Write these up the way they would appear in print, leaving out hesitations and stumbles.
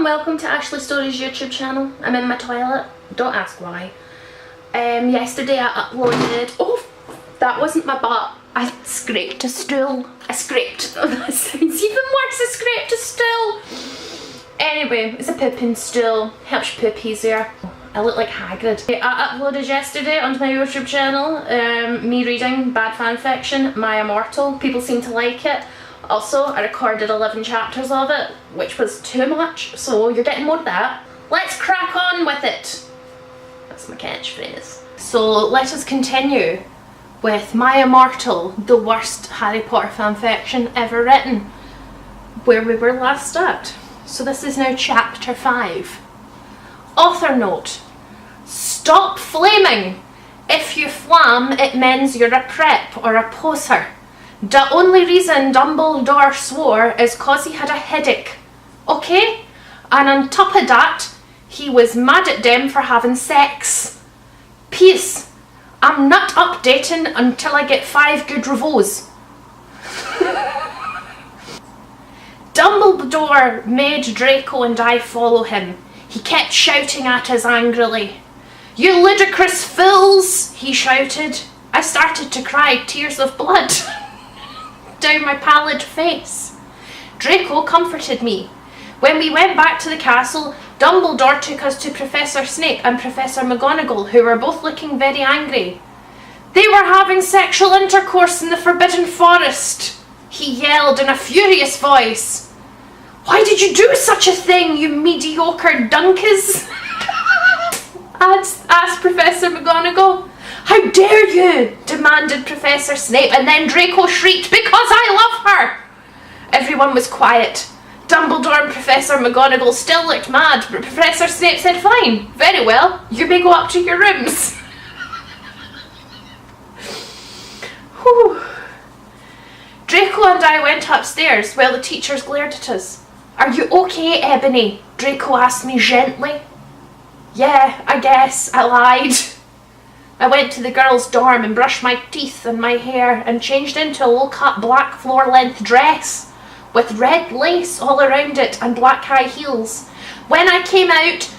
welcome to Ashley Storrie's YouTube channel. I'm in my toilet, don't ask why. Yesterday I uploaded, oh that wasn't my butt, I scraped a stool. I scraped, oh, that sounds even worse, I scraped a stool. Anyway, it's a pooping stool, helps you poop easier. I look like Hagrid. I uploaded yesterday onto my YouTube channel, me reading bad fanfiction, My Immortal. People seem to like it. Also, I recorded 11 chapters of it, which was too much, so you're getting more of that. Let's crack on with it. That's my catchphrase. So let us continue with My Immortal, the worst Harry Potter fanfiction ever written, where we were last at. So this is now chapter 5. Author note: stop flaming. If you flam, it means you're a prep or a poser. The only reason Dumbledore swore is cause he had a headache. Okay? And on top of that, he was mad at them for having sex. Peace. I'm not updating until I get 5 good reviews. Dumbledore made Draco and I follow him. He kept shouting at us angrily. You ludicrous fools, he shouted. I started to cry tears of blood down my pallid face. Draco comforted me. When we went back to the castle, Dumbledore took us to Professor Snape and Professor McGonagall, who were both looking very angry. They were having sexual intercourse in the Forbidden Forest, he yelled in a furious voice. Why did you do such a thing, you mediocre donkeys? asked Professor McGonagall. How dare you? Demanded Professor Snape, and then Draco shrieked, because I love her! Everyone was quiet. Dumbledore and Professor McGonagall still looked mad, but Professor Snape said, fine, very well, you may go up to your rooms. Whew. Draco and I went upstairs while the teachers glared at us. Are you okay, Ebony? Draco asked me gently. Yeah, I guess, I lied. I went to the girls' dorm and brushed my teeth and my hair and changed into a low-cut black floor-length dress with red lace all around it and black high heels. When I came out, ...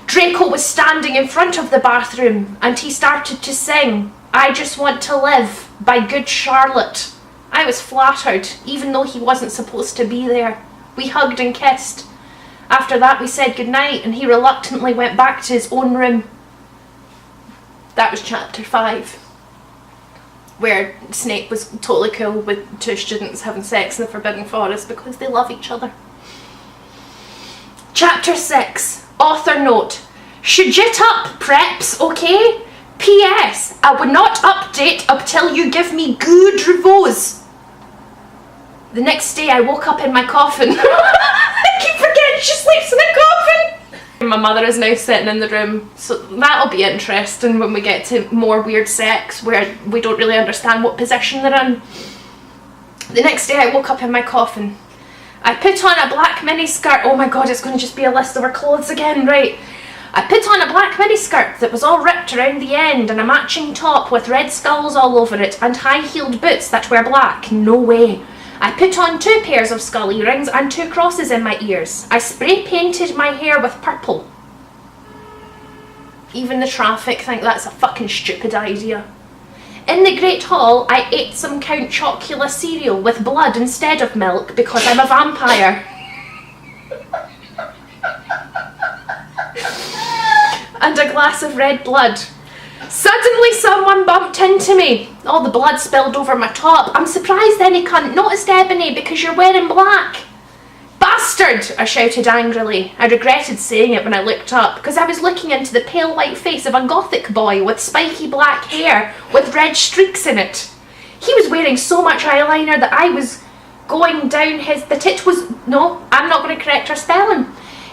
Draco was standing in front of the bathroom and he started to sing I Just Want to Live by Good Charlotte. I was flattered, even though he wasn't supposed to be there. We hugged and kissed. After that we said goodnight and he reluctantly went back to his own room. That was chapter 5, where Snape was totally cool with 2 students having sex in the Forbidden Forest because they love each other. Chapter 6, author note: shujit up, preps, okay? P.S. I would not update until you give me good reviews. The next day I woke up in my coffin. I keep forgetting she sleeps in a coffin. My mother is now sitting in the room, so that'll be interesting when we get to more weird sex where we don't really understand what position they're in. The next day I woke up in my coffin. I put on a black miniskirt. Oh my god, it's going to just be a list of our clothes again, right? I put on a black miniskirt that was all ripped around the end and a matching top with red skulls all over it and high-heeled boots that were black. No way. I put on 2 pairs of skull earrings and 2 crosses in my ears. I spray painted my hair with purple. Even the traffic think that's a fucking stupid idea. In the Great Hall, I ate some Count Chocula cereal with blood instead of milk because I'm a vampire. And a glass of red blood. Suddenly someone bumped into me. All the blood spilled over my top. I'm surprised any cunt noticed, Ebony, because you're wearing black. Bastard! I shouted angrily. I regretted saying it when I looked up, because I was looking into the pale white face of a gothic boy with spiky black hair with red streaks in it. He was wearing so much eyeliner that I was going down his... No, I'm not going to correct her spelling.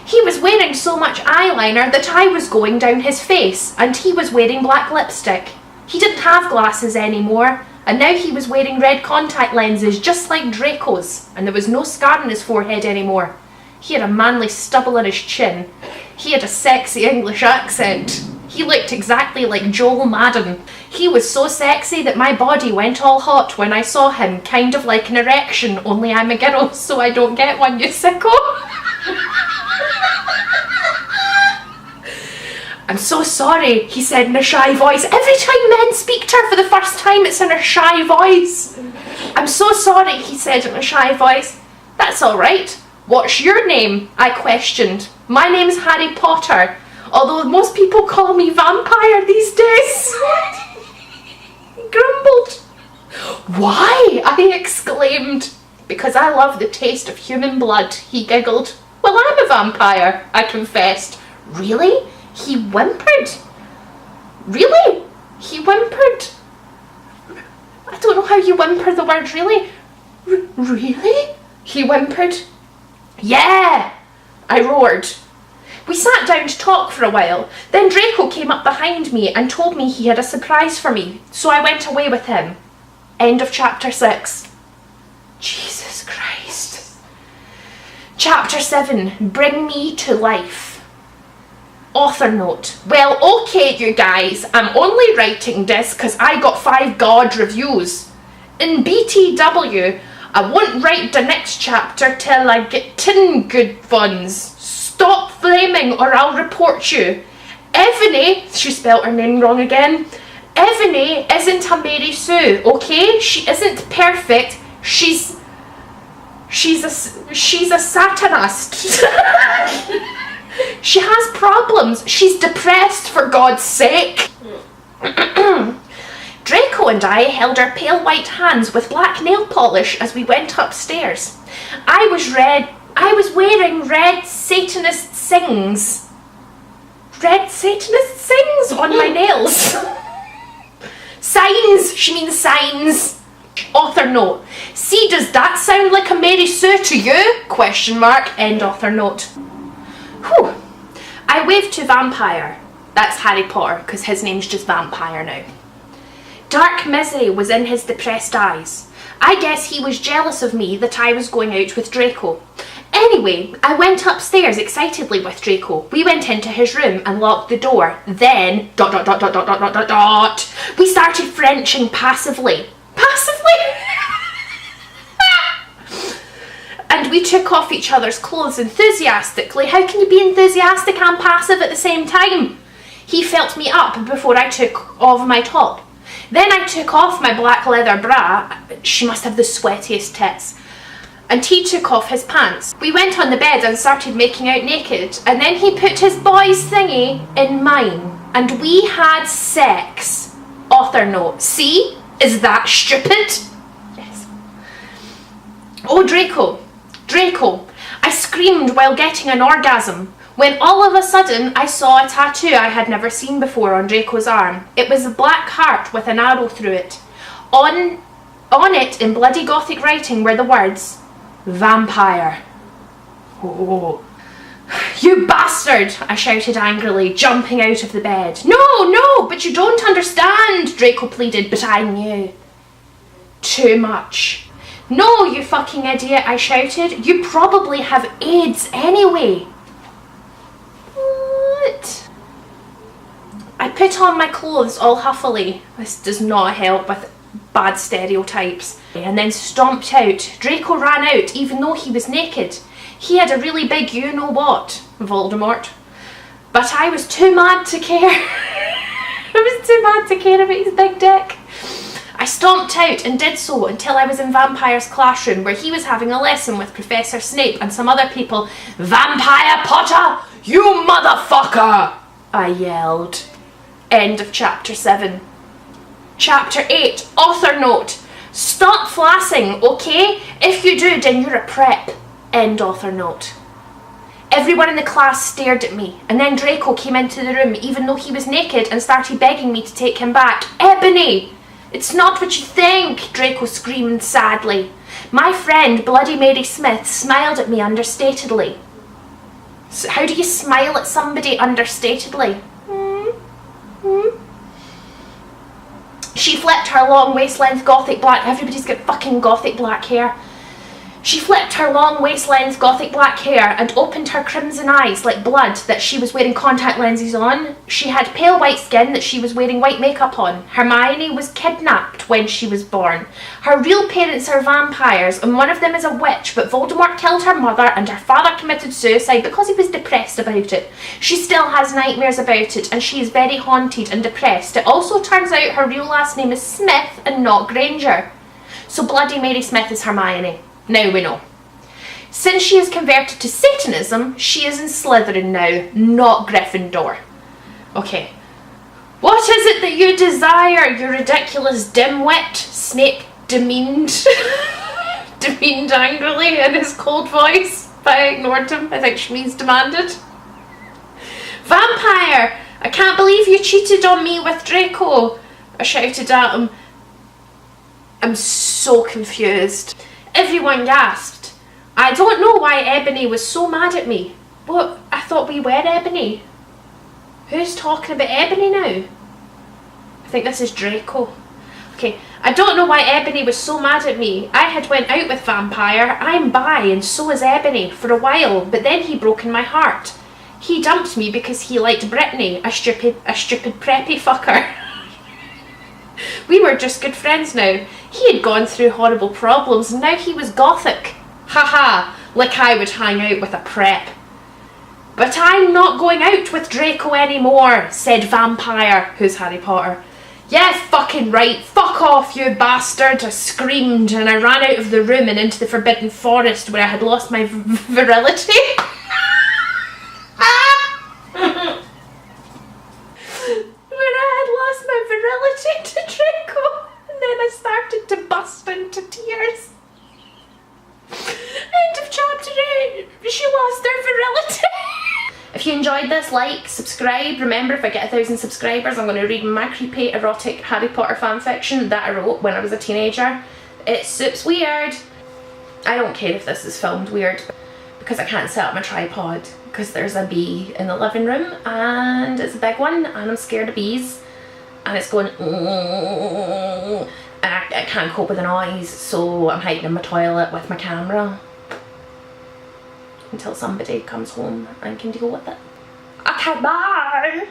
He was wearing so much eyeliner that I was going down his face, and he was wearing black lipstick. He didn't have glasses anymore, and now he was wearing red contact lenses just like Draco's, and there was no scar on his forehead anymore. He had a manly stubble on his chin. He had a sexy English accent. He looked exactly like Joel Madden. He was so sexy that my body went all hot when I saw him, kind of like an erection, only I'm a girl, so I don't get one, you sicko. I'm so sorry, he said in a shy voice. Every time men speak to her for the first time, it's in a shy voice. I'm so sorry, he said in a shy voice. That's all right. What's your name? I questioned. My name's Harry Potter, although most people call me Vampire these days. He grumbled. Why? I exclaimed. Because I love the taste of human blood, he giggled. Well, I'm a vampire, I confessed. Really? He whimpered. Really? He whimpered. I don't know how you whimper the word really. Really? He whimpered. Yeah, I roared. We sat down to talk for a while. Then Draco came up behind me and told me he had a surprise for me, so I went away with him. End of chapter 6. Jesus Christ. Chapter 7, Bring Me to Life. Author note. Well, okay, you guys, I'm only writing this because I got 5 God reviews. In BTW, I won't write the next chapter till I get 10 good ones. Stop flaming or I'll report you. Evany, she spelt her name wrong again. Evany isn't a Mary Sue, okay? She isn't perfect. She's a satanist. She has problems. She's depressed, for God's sake. Draco and I held our pale white hands with black nail polish as we went upstairs. I was wearing red Satanist sings. Red Satanist sings on my nails. Signs, she means signs. Author note. See, does that sound like a Mary Sue to you? Question mark. End author note. Whew. I waved to Vampire. That's Harry Potter, because his name's just Vampire now. Dark misery was in his depressed eyes. I guess he was jealous of me that I was going out with Draco. Anyway, I went upstairs excitedly with Draco. We went into his room and locked the door. Then, ... we started Frenching passively. Passively? And we took off each other's clothes enthusiastically. How can you be enthusiastic and passive at the same time? He felt me up before I took off my top. Then I took off my black leather bra. She must have the sweatiest tits. And he took off his pants. We went on the bed and started making out naked. And then he put his boy's thingy in mine. And we had sex. Author note. See? Is that stupid? Yes. Oh, Draco. Draco. I screamed while getting an orgasm, when all of a sudden I saw a tattoo I had never seen before on Draco's arm. It was a black heart with an arrow through it. On it, in bloody Gothic writing, were the words, Vampire. Oh. You bastard! I shouted angrily, jumping out of the bed. No, but you don't understand, Draco pleaded, but I knew. Too much. No, you fucking idiot, I shouted. You probably have AIDS anyway. What? I put on my clothes all huffily. This does not help with bad stereotypes. And then stomped out. Draco ran out even though he was naked. He had a really big you-know-what, Voldemort. But I was too mad to care. I was too mad to care about his big dick. I stomped out and did so until I was in Vampire's classroom where he was having a lesson with Professor Snape and some other people. Vampire Potter, you motherfucker! I yelled. End of chapter 7. Chapter 8, author note. Stop flassing, okay? If you do, then you're a prep. End author note. Everyone in the class stared at me, and then Draco came into the room even though he was naked and started begging me to take him back. Ebony! It's not what you think, Draco screamed sadly. My friend, Bloody Mary Smith, smiled at me understatedly. So how do you smile at somebody understatedly? She flipped her long waist-length gothic black... Everybody's got fucking gothic black hair. She flipped her long waist-length gothic black hair and opened her crimson eyes like blood that she was wearing contact lenses on. She had pale white skin that she was wearing white makeup on. Hermione was kidnapped when she was born. Her real parents are vampires and one of them is a witch, but Voldemort killed her mother and her father committed suicide because he was depressed about it. She still has nightmares about it and she is very haunted and depressed. It also turns out her real last name is Smith and not Granger. So Bloody Mary Smith is Hermione. Now we know. Since she is converted to Satanism, she is in Slytherin now, not Gryffindor. Okay. What is it that you desire, you ridiculous dimwit? Snape demeaned. Demeaned angrily in his cold voice, but I ignored him. I think she means demanded. Vampire! I can't believe you cheated on me with Draco! I shouted at him. I'm so confused. Everyone gasped. I don't know why Ebony was so mad at me. What? I thought we were Ebony. Who's talking about Ebony now? I think this is Draco. Okay, I don't know why Ebony was so mad at me. I had went out with Vampire. I'm bi and so is Ebony for a while, but then he broke in my heart. He dumped me because he liked Brittany, a stupid preppy fucker. We were just good friends now. He had gone through horrible problems and now he was gothic. Haha, like I would hang out with a prep. But I'm not going out with Draco anymore, said Vampire, who's Harry Potter. Yeah, fucking right, fuck off you bastard, I screamed and I ran out of the room and into the Forbidden Forest where I had lost my virility. To Draco, and then I started to bust into tears. End of chapter 8. She lost her virility. If you enjoyed this, like, subscribe. Remember, if I get 1,000 subscribers, I'm going to read my creepy erotic Harry Potter fanfiction that I wrote when I was a teenager. It's super weird. I don't care if this is filmed weird because I can't set up my tripod because there's a bee in the living room and it's a big one and I'm scared of bees. And it's going, and I can't cope with the noise, so I'm hiding in my toilet with my camera until somebody comes home and can deal with it. Okay, bye!